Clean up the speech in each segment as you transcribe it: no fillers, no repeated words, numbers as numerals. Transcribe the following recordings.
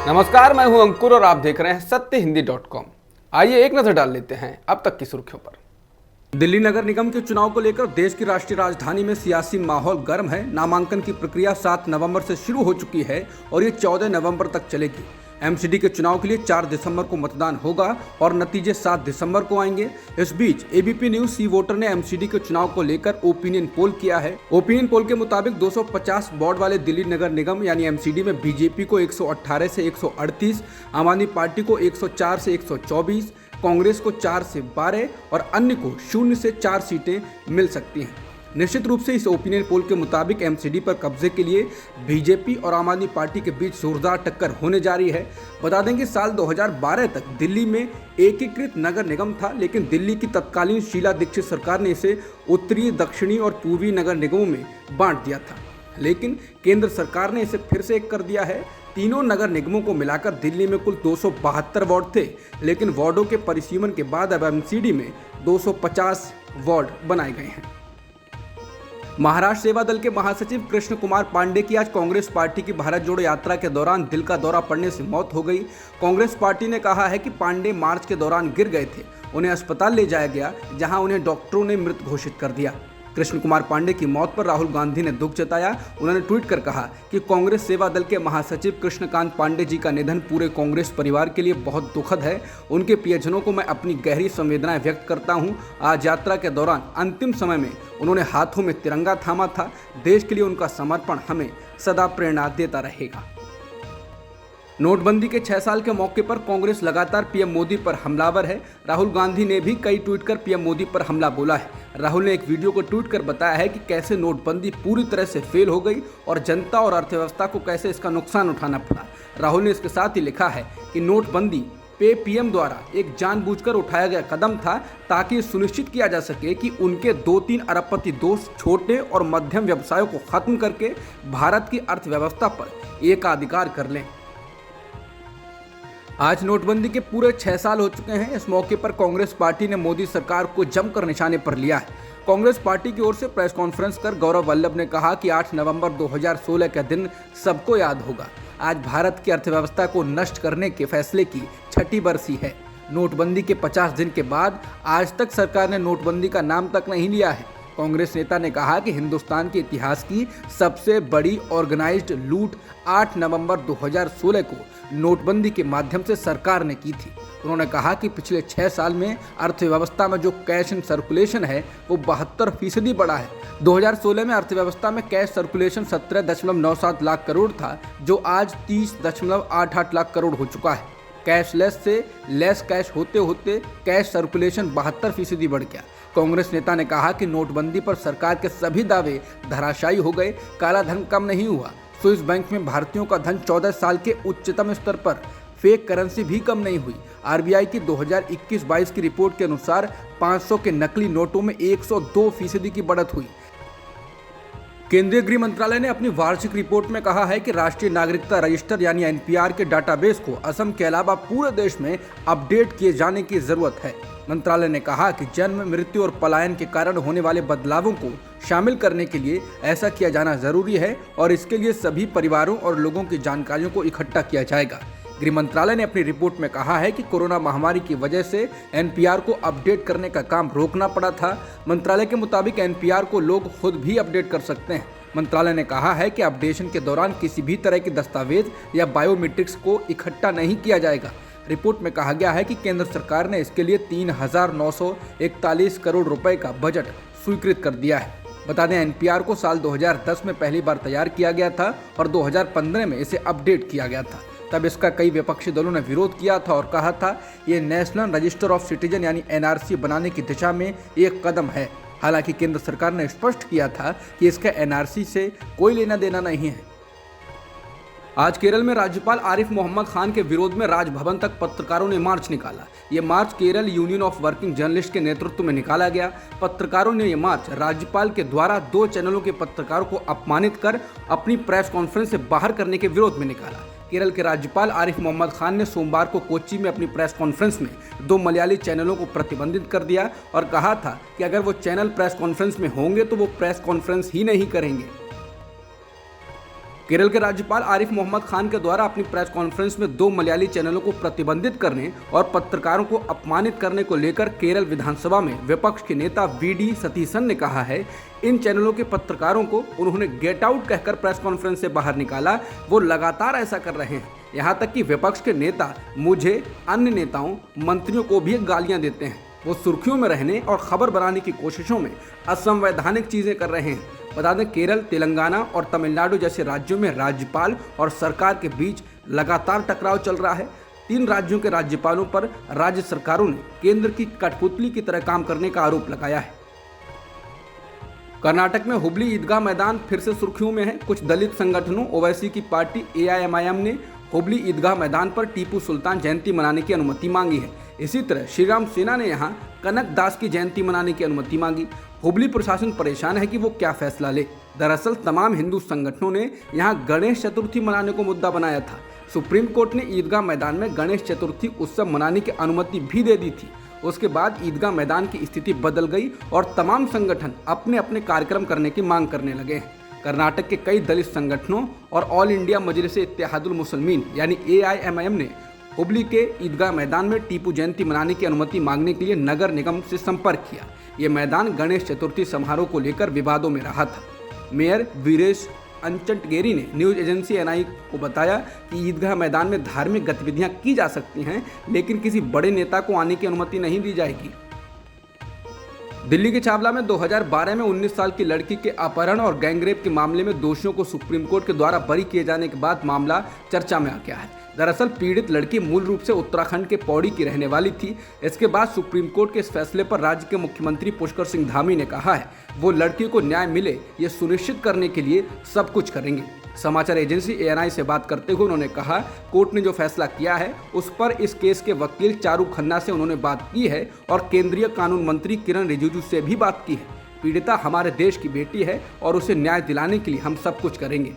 नमस्कार, मैं हूं अंकुर और आप देख रहे हैं सत्यहिंदी.com। आइए एक नजर डाल लेते हैं अब तक की सुर्खियों पर। दिल्ली नगर निगम के चुनाव को लेकर देश की राष्ट्रीय राजधानी में सियासी माहौल गर्म है। नामांकन की प्रक्रिया 7 नवंबर से शुरू हो चुकी है और ये 14 नवंबर तक चलेगी। एमसीडी के चुनाव के लिए 4 दिसंबर को मतदान होगा और नतीजे 7 दिसंबर को आएंगे। इस बीच एबीपी न्यूज सी वोटर ने एमसीडी के चुनाव को लेकर ओपिनियन पोल किया है। ओपिनियन पोल के मुताबिक 250 वार्ड वाले दिल्ली नगर निगम यानी एमसीडी में बीजेपी को 118 से 138, आम आदमी पार्टी को 104 से 124, कांग्रेस को 4 से 12 और अन्य को 0 से 4 सीटें मिल सकती हैं। निश्चित रूप से इस ओपिनियन पोल के मुताबिक एमसीडी पर कब्जे के लिए बीजेपी और आम आदमी पार्टी के बीच जोरदार टक्कर होने जा रही है। बता दें कि साल 2012 तक दिल्ली में एकीकृत नगर निगम था, लेकिन दिल्ली की तत्कालीन शीला दीक्षित सरकार ने इसे उत्तरी, दक्षिणी और पूर्वी नगर निगमों में बांट दिया था, लेकिन केंद्र सरकार ने इसे फिर से एक कर दिया है। तीनों नगर निगमों को मिलाकर दिल्ली में कुल 272 वार्ड थे, लेकिन वार्डों के परिसीमन के बाद अब एमसीडी में 250 वार्ड बनाए गए हैं। महाराष्ट्र सेवा दल के महासचिव कृष्ण कुमार पांडे की आज कांग्रेस पार्टी की भारत जोड़ो यात्रा के दौरान दिल का दौरा पड़ने से मौत हो गई। कांग्रेस पार्टी ने कहा है कि पांडे मार्च के दौरान गिर गए थे, उन्हें अस्पताल ले जाया गया जहां उन्हें डॉक्टरों ने मृत घोषित कर दिया। कृष्ण कुमार पांडे की मौत पर राहुल गांधी ने दुख जताया। उन्होंने ट्वीट कर कहा कि कांग्रेस सेवा दल के महासचिव कृष्णकांत पांडे जी का निधन पूरे कांग्रेस परिवार के लिए बहुत दुखद है। उनके प्रियजनों को मैं अपनी गहरी संवेदनाएं व्यक्त करता हूं। आज यात्रा के दौरान अंतिम समय में उन्होंने हाथों में तिरंगा थामा था। देश के लिए उनका समर्पण हमें सदा प्रेरणा देता रहेगा। नोटबंदी के 6 साल के मौके पर कांग्रेस लगातार पीएम मोदी पर हमलावर है। राहुल गांधी ने भी कई ट्वीट कर पीएम मोदी पर हमला बोला है। राहुल ने एक वीडियो को ट्वीट कर बताया है कि कैसे नोटबंदी पूरी तरह से फेल हो गई और जनता और अर्थव्यवस्था को कैसे इसका नुकसान उठाना पड़ा। राहुल ने इसके साथ ही लिखा है कि नोटबंदी पे पीएम द्वारा एक जानबूझकर उठाया गया कदम था, ताकि सुनिश्चित किया जा सके कि उनके 2-3 अरबपति दोस्त छोटे और मध्यम व्यवसायों को खत्म करके भारत की अर्थव्यवस्था पर एकाधिकार कर लें। आज नोटबंदी के पूरे 6 साल हो चुके हैं। इस मौके पर कांग्रेस पार्टी ने मोदी सरकार को जमकर निशाने पर लिया है। कांग्रेस पार्टी की ओर से प्रेस कॉन्फ्रेंस कर गौरव वल्लभ ने कहा कि 8 नवंबर 2016 का दिन सबको याद होगा। आज भारत की अर्थव्यवस्था को नष्ट करने के फैसले की 6ठी बरसी है। नोटबंदी के 50 दिन के बाद आज तक सरकार ने नोटबंदी का नाम तक नहीं लिया है। कांग्रेस नेता ने कहा कि हिंदुस्तान के इतिहास की सबसे बड़ी ऑर्गेनाइज्ड लूट 8 नवंबर 2016 को नोटबंदी के माध्यम से सरकार ने की थी। उन्होंने कहा कि पिछले 6 साल में अर्थव्यवस्था में जो कैश इन सर्कुलेशन है वो 72% बढ़ा है। 2016 में अर्थव्यवस्था में कैश सर्कुलेशन 17.97 लाख करोड़ था, जो आज 30.88 लाख करोड़ हो चुका है। कैशलेस से लेस कैश होते होते कैश सर्कुलेशन 72% बढ़ गया। कांग्रेस नेता ने कहा कि नोटबंदी पर सरकार के सभी दावे धराशायी हो गए। काला धन कम नहीं हुआ। स्विस बैंक में भारतीयों का धन 14 साल के उच्चतम स्तर पर। फेक करेंसी भी कम नहीं हुई। आरबीआई की 2021-22 की रिपोर्ट के अनुसार 500 के नकली नोटों में 102% की बढ़त हुई। केंद्रीय गृह मंत्रालय ने अपनी वार्षिक रिपोर्ट में कहा है कि राष्ट्रीय नागरिकता रजिस्टर यानी एनपीआर के डाटाबेस को असम के अलावा पूरे देश में अपडेट किए जाने की जरूरत है। मंत्रालय ने कहा कि जन्म, मृत्यु और पलायन के कारण होने वाले बदलावों को शामिल करने के लिए ऐसा किया जाना जरूरी है और इसके लिए सभी परिवारों और लोगों की जानकारियों को इकट्ठा किया जाएगा। गृह मंत्रालय ने अपनी रिपोर्ट में कहा है कि कोरोना महामारी की वजह से एनपीआर को अपडेट करने का काम रोकना पड़ा था। मंत्रालय के मुताबिक एनपीआर को लोग खुद भी अपडेट कर सकते हैं। मंत्रालय ने कहा है कि अपडेशन के दौरान किसी भी तरह के दस्तावेज या बायोमेट्रिक्स को इकट्ठा नहीं किया जाएगा। रिपोर्ट में कहा गया है कि केंद्र सरकार ने इसके लिए 3,941 करोड़ रुपए का बजट स्वीकृत कर दिया है। बता दें, एनपीआर को साल 2010 में पहली बार तैयार किया गया था और 2015 में इसे अपडेट किया गया था। तब इसका कई विपक्षी दलों ने विरोध किया था और कहा था ये नेशनल रजिस्टर ऑफ सिटीजन यानी एनआरसी बनाने की दिशा में एक कदम है। हालांकि केंद्र सरकार ने स्पष्ट किया था कि इसका एनआरसी से कोई लेना देना नहीं है। आज केरल में राज्यपाल आरिफ मोहम्मद खान के विरोध में राजभवन तक पत्रकारों ने मार्च निकाला। ये march Kerala union of working journalist के नेतृत्व में निकाला गया। पत्रकारों ने ये मार्च राज्यपाल के द्वारा 2 चैनलों के पत्रकारों को अपमानित कर अपनी प्रेस कॉन्फ्रेंस से बाहर करने के विरोध में निकाला। केरल के राज्यपाल आरिफ मोहम्मद खान ने सोमवार को कोच्चि में अपनी प्रेस कॉन्फ्रेंस में 2 मलयाली चैनलों को प्रतिबंधित कर दिया और कहा था कि अगर वो चैनल प्रेस कॉन्फ्रेंस में होंगे तो वो प्रेस कॉन्फ्रेंस ही नहीं करेंगे। केरल के राज्यपाल आरिफ मोहम्मद खान के द्वारा अपनी प्रेस कॉन्फ्रेंस में 2 मलयाली चैनलों को प्रतिबंधित करने और पत्रकारों को अपमानित करने को लेकर केरल विधानसभा में विपक्ष के नेता वीडी सतीसन ने कहा है, इन चैनलों के पत्रकारों को उन्होंने गेट आउट कहकर प्रेस कॉन्फ्रेंस से बाहर निकाला। वो लगातार ऐसा कर रहे हैं। यहाँ तक कि विपक्ष के नेता मुझे, अन्य नेताओं, मंत्रियों को भी गालियाँ देते हैं। वो सुर्खियों में रहने और खबर बनाने की कोशिशों में असंवैधानिक चीजें कर रहे हैं। बता दें, केरल, तेलंगाना और तमिलनाडु जैसे राज्यों में राज्यपाल और सरकार के बीच लगातार टकराव चल रहा है। 3 राज्यों के राज्यपालों पर राज्य सरकारों ने केंद्र की कठपुतली की तरह काम करने का आरोप लगाया है। कर्नाटक में हुबली ईदगाह मैदान फिर से सुर्खियों में है। कुछ दलित संगठनों, ओवैसी की पार्टी AIMIM ने हुबली ईदगाह मैदान पर टीपू सुल्तान जयंती मनाने की अनुमति मांगी है। इसी तरह श्रीराम सेना ने यहां कनक दास की जयंती मनाने की अनुमति मांगी। हुबली प्रशासन परेशान है कि वो क्या फैसला ले। दरअसल तमाम हिंदू संगठनों ने यहां गणेश चतुर्थी मनाने को मुद्दा बनाया था। सुप्रीम कोर्ट ने ईदगाह मैदान में गणेश चतुर्थी उत्सव मनाने की अनुमति भी दे दी थी। उसके बाद ईदगाह मैदान की स्थिति बदल गई और तमाम संगठन अपने अपने कार्यक्रम करने की मांग करने लगे हैं। कर्नाटक के कई दलित संगठनों और ऑल इंडिया मजलिस इत्तेहादुल मुसलमीन यानी AIMIM ने हुबली के ईदगाह मैदान में टीपू जयंती मनाने की अनुमति मांगने के लिए नगर निगम से संपर्क किया। ये मैदान गणेश चतुर्थी समारोह को लेकर विवादों में रहा था। मेयर वीरेश अंचटगेरी ने न्यूज एजेंसी NI को बताया कि ईदगाह मैदान में धार्मिक गतिविधियां की जा सकती हैं, लेकिन किसी बड़े नेता को आने की अनुमति नहीं दी जाएगी। दिल्ली के छावला में 2012 में 19 साल की लड़की के अपहरण और गैंगरेप के मामले में दोषियों को सुप्रीम कोर्ट के द्वारा बरी किए जाने के बाद मामला चर्चा में आ गया है। दरअसल पीड़ित लड़की मूल रूप से उत्तराखंड के पौड़ी की रहने वाली थी। इसके बाद सुप्रीम कोर्ट के इस फैसले पर राज्य के मुख्यमंत्री पुष्कर सिंह धामी ने कहा है, वो लड़की को न्याय मिले ये सुनिश्चित करने के लिए सब कुछ करेंगे। समाचार एजेंसी ANI से बात करते हुए उन्होंने कहा, कोर्ट ने जो फैसला किया है उस पर इस केस के वकील चारू खन्ना से उन्होंने बात की है और केंद्रीय कानून मंत्री किरण रिजिजू से भी बात की है। पीड़िता हमारे देश की बेटी है और उसे न्याय दिलाने के लिए हम सब कुछ करेंगे।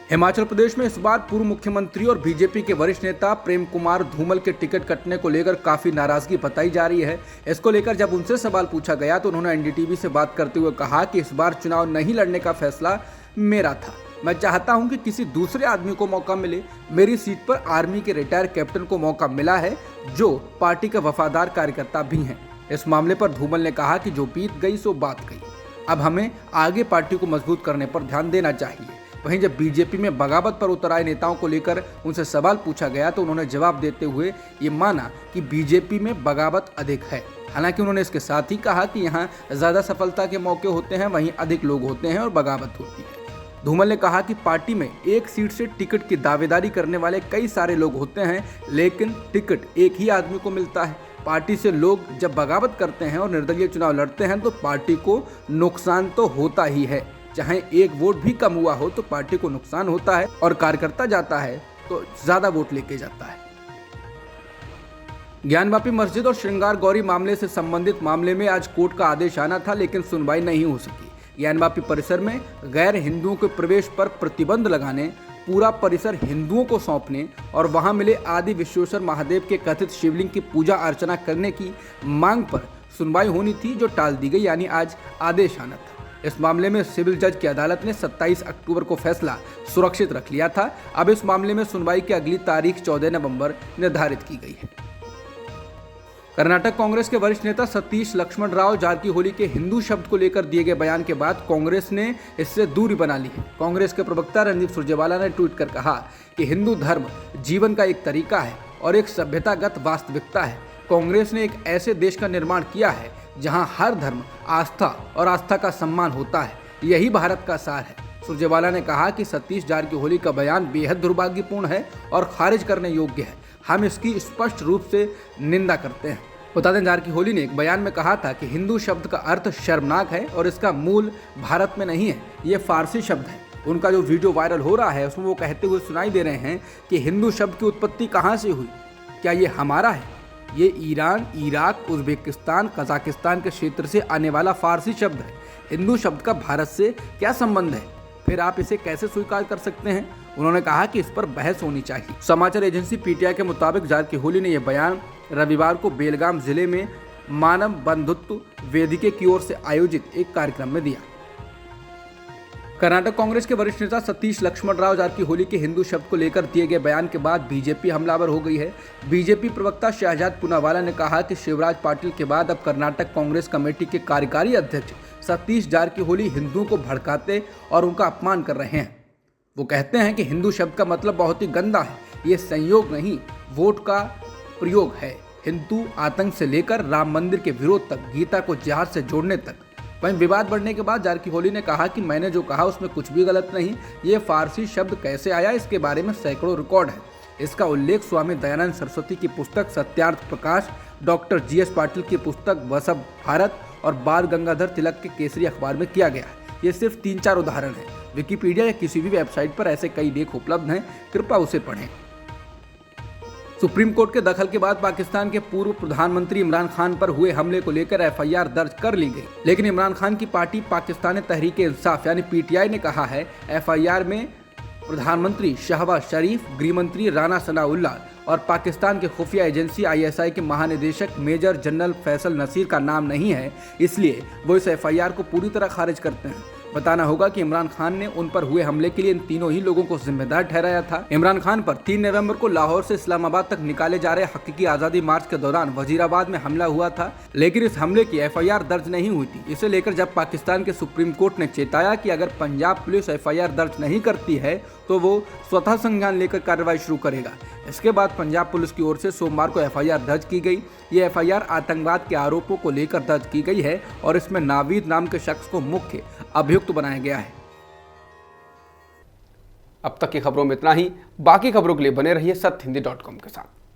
हिमाचल प्रदेश में इस बार पूर्व मुख्यमंत्री और बीजेपी के वरिष्ठ नेता प्रेम कुमार धूमल के टिकट कटने को लेकर काफी नाराजगी बताई जा रही है। इसको लेकर जब उनसे सवाल पूछा गया तो उन्होंने NDTV से बात करते हुए कहा कि इस बार चुनाव नहीं लड़ने का फैसला मेरा था। मैं चाहता हूं कि किसी दूसरे आदमी को मौका मिले। मेरी सीट पर आर्मी के रिटायर कैप्टन को मौका मिला है, जो पार्टी का वफादार कार्यकर्ता भी हैं। इस मामले पर धूमल ने कहा कि जो बीत गई सो बात गई, अब हमें आगे पार्टी को मजबूत करने पर ध्यान देना चाहिए। वहीं जब बीजेपी में बगावत पर उतर आए नेताओं को लेकर उनसे सवाल पूछा गया तो उन्होंने जवाब देते हुए ये माना कि बीजेपी में बगावत अधिक है। हालांकि उन्होंने इसके साथ ही कहा कि यहाँ ज़्यादा सफलता के मौके होते हैं, वहीं अधिक लोग होते हैं और बगावत होती है। धूमल ने कहा कि पार्टी में एक सीट से टिकट की दावेदारी करने वाले कई सारे लोग होते हैं, लेकिन टिकट एक ही आदमी को मिलता है। पार्टी से लोग जब बगावत करते हैं और निर्दलीय चुनाव लड़ते हैं तो पार्टी को नुकसान तो होता ही है। चाहे एक वोट भी कम हुआ हो तो पार्टी को नुकसान होता है और कार्यकर्ता जाता है तो ज्यादा वोट लेके जाता है। ज्ञानवापी मस्जिद और श्रृंगार गौरी मामले से संबंधित मामले में आज कोर्ट का आदेश आना था, लेकिन सुनवाई नहीं हो सकी। ज्ञानवापी परिसर में गैर हिंदुओं के प्रवेश पर प्रतिबंध लगाने, पूरा परिसर हिंदुओं को सौंपने और वहां मिले आदि विश्वेश्वर महादेव के कथित शिवलिंग की पूजा अर्चना करने की मांग पर सुनवाई होनी थी, जो टाल दी गई, यानी आज आदेश आना था। इस मामले में सिविल जज की अदालत ने 27 अक्टूबर को फैसला सुरक्षित रख लिया था। अब इस मामले में सुनवाई की अगली तारीख 14 नवंबर निर्धारित की गई है। कर्नाटक कांग्रेस के वरिष्ठ नेता सतीश लक्ष्मण राव जारकीहोली के हिंदू शब्द को लेकर दिए गए बयान के बाद कांग्रेस ने इससे दूरी बना ली है। कांग्रेस के प्रवक्ता रणदीप सुरजेवाला ने ट्वीट कर कहा कि हिंदू धर्म जीवन का एक तरीका है और एक सभ्यतागत वास्तविकता है। कांग्रेस ने एक ऐसे देश का निर्माण किया है जहां हर धर्म, आस्था और आस्था का सम्मान होता है। यही भारत का सार है। सुरजेवाला ने कहा कि सतीश जारकीहोली का बयान बेहद दुर्भाग्यपूर्ण है और खारिज करने योग्य है। हम इसकी स्पष्ट रूप से निंदा करते हैं। बता दें, जारकीहोली ने एक बयान में कहा था कि हिंदू शब्द का अर्थ शर्मनाक है और इसका मूल भारत में नहीं है, ये फारसी शब्द है। उनका जो वीडियो वायरल हो रहा है उसमें वो कहते हुए सुनाई दे रहे हैं कि हिंदू शब्द की उत्पत्ति कहाँ से हुई, क्या ये हमारा है? ये ईरान, इराक, उज्बेकिस्तान, कजाकिस्तान के क्षेत्र से आने वाला फारसी शब्द है। हिंदू शब्द का भारत से क्या संबंध है? फिर आप इसे कैसे स्वीकार कर सकते हैं? उन्होंने कहा कि इस पर बहस होनी चाहिए। समाचार एजेंसी PTI के मुताबिक जारकीहोली ने यह बयान रविवार को बेलगाम जिले में मानव बंधुत्व वेदिके की ओर से आयोजित एक कार्यक्रम में दिया। कर्नाटक कांग्रेस के वरिष्ठ नेता सतीश लक्ष्मण राव जारकीहोली के हिंदू शब्द को लेकर दिए गए बयान के बाद बीजेपी हमलावर हो गई है। बीजेपी प्रवक्ता शहजाद पूनावाला ने कहा कि शिवराज पाटिल के बाद अब कर्नाटक कांग्रेस कमेटी के कार्यकारी अध्यक्ष सतीश जारकीहोली हिंदुओं को भड़काते और उनका अपमान कर रहे हैं। वो कहते हैं कि हिंदू शब्द का मतलब बहुत ही गंदा है, ये संयोग नहीं वोट का प्रयोग है। हिंदू आतंक से लेकर राम मंदिर के विरोध तक, गीता को जिहाद से जोड़ने तक। वहीं विवाद बढ़ने के बाद जारकीहोली ने कहा कि मैंने जो कहा उसमें कुछ भी गलत नहीं, ये फारसी शब्द कैसे आया इसके बारे में सैकड़ों रिकॉर्ड है। इसका उल्लेख स्वामी दयानंद सरस्वती की पुस्तक सत्यार्थ प्रकाश, डॉक्टर GS पाटिल की पुस्तक वसभ भारत और बाल गंगाधर तिलक के केसरी अखबार में किया गया है। ये सिर्फ 3-4 उदाहरण हैं। विकिपीडिया या किसी भी वेबसाइट पर ऐसे कई लेख उपलब्ध हैं, कृपया उसे पढ़ें। सुप्रीम कोर्ट के दखल के बाद पाकिस्तान के पूर्व प्रधानमंत्री इमरान खान पर हुए हमले को लेकर FIR दर्ज कर ली गई, लेकिन इमरान खान की पार्टी पाकिस्तानी तहरीक-ए-इंसाफ यानी PTI ने कहा है FIR में प्रधानमंत्री शहबाज शरीफ, गृहमंत्री राणा सनाउल्लाह और पाकिस्तान के खुफिया एजेंसी ISI के महानिदेशक मेजर जनरल फैसल नसीर का नाम नहीं है, इसलिए वो इस FIR को पूरी तरह खारिज करते हैं। बताना होगा कि इमरान खान ने उन पर हुए हमले के लिए इन तीनों ही लोगों को जिम्मेदार ठहराया था। इमरान खान पर 3 नवंबर को लाहौर से इस्लामाबाद तक निकाले जा रहे हकीकी आज़ादी मार्च के दौरान वजीराबाद में हमला हुआ था, लेकिन इस हमले की FIR दर्ज नहीं हुई थी। इसे लेकर जब पाकिस्तान के सुप्रीम कोर्ट ने चेताया कि अगर पंजाब पुलिस FIR दर्ज नहीं करती है तो वो स्वतः संज्ञान लेकर कार्रवाई शुरू करेगा। इसके बाद पंजाब पुलिस की ओर से सोमवार को FIR दर्ज की गई। ये FIR आतंकवाद के आरोपों को लेकर दर्ज की गई है और इसमें नावीद नाम के शख्स को मुख्य अभियुक्त बनाया गया है। अब तक की खबरों में इतना ही। बाकी खबरों के लिए बने रहिए सत्यहिंदी.com के साथ।